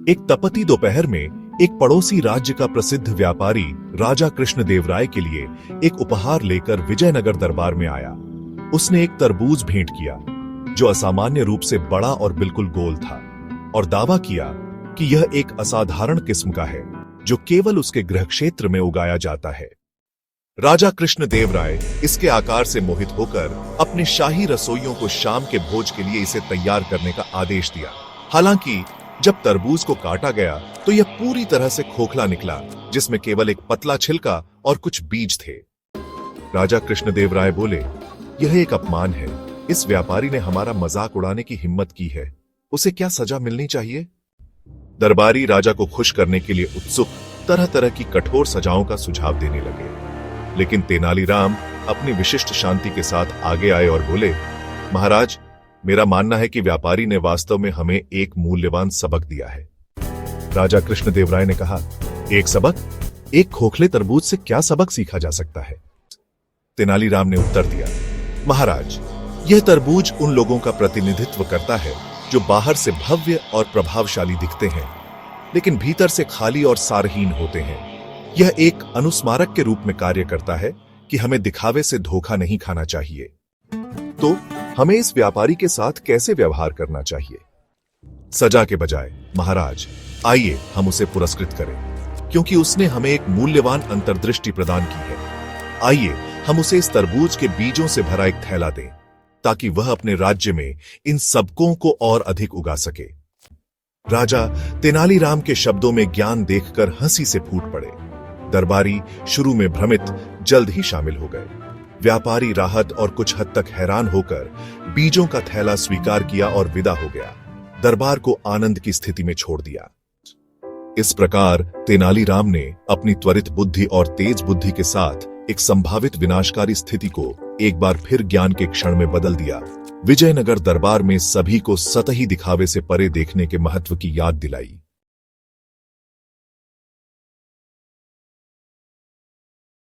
एक तपती दोपहर में एक पड़ोसी राज्य का प्रसिद्ध व्यापारी राजा कृष्णदेवराय के लिए एक उपहार लेकर विजयनगर दरबार में आया। उसने एक तरबूज भेंट किया जो असामान्य रूप से बड़ा और बिल्कुल गोल था, और दावा किया कि यह एक असाधारण किस्म का है जो केवल उसके गृह क्षेत्र में उगाया जाता है। राजा कृष्णदेवराय इसके आकार से मोहित होकर अपने शाही रसोइयों को शाम के भोज के लिए इसे तैयार करने का आदेश दिया। हालांकि जब तरबूज को काटा गया तो यह पूरी तरह से खोखला निकला, जिसमें केवल एक पतला छिलका और कुछ बीज थे। राजा कृष्णदेवराय बोले, यह एक अपमान है। इस व्यापारी ने हमारा मजाक उड़ाने की हिम्मत की है, उसे क्या सजा मिलनी चाहिए? दरबारी राजा को खुश करने के लिए उत्सुक तरह तरह की कठोर सजाओं का सुझाव देने लगे, लेकिन तेनालीराम अपनी विशिष्ट शांति के साथ आगे आए और बोले, महाराज, मेरा मानना है कि व्यापारी ने वास्तव में हमें एक मूल्यवान सबक दिया है। राजा कृष्णदेवराय ने कहा, एक सबक? एक खोखले तरबूज से क्या सबक सीखा जा सकता है? तेनालीराम ने उत्तर दिया, महाराज, यह तरबूज उन लोगों का प्रतिनिधित्व करता है जो बाहर से भव्य और प्रभावशाली दिखते हैं, लेकिन भीतर से खाली और सारहीन होते हैं। यह एक अनुस्मारक के रूप में कार्य करता है कि हमें दिखावे से धोखा नहीं खाना चाहिए। तो हमें इस व्यापारी के साथ कैसे व्यवहार करना चाहिए? सजा के बजाय महाराज, आइए हम उसे पुरस्कृत करें, क्योंकि उसने हमें एक मूल्यवान अंतर्दृष्टि प्रदान की है। आइए हम उसे इस तरबूज के बीजों से भरा एक थैला दें, ताकि वह अपने राज्य में इन सबकों को और अधिक उगा सके। राजा तेनालीराम के शब्दों में ज्ञान देखकर हंसी से फूट पड़े। दरबारी शुरू में भ्रमित, जल्द ही शामिल हो गए। व्यापारी राहत और कुछ हद तक हैरान होकर बीजों का थैला स्वीकार किया और विदा हो गया। दरबार को आनंद की स्थिति में छोड़ दिया। इस प्रकार तेनालीराम ने अपनी त्वरित बुद्धि और तेज बुद्धि के साथ एक संभावित विनाशकारी स्थिति को एक बार फिर ज्ञान के क्षण में बदल दिया। विजयनगर दरबार में सभी को सतही दिखावे से परे देखने के महत्व की याद दिलाई।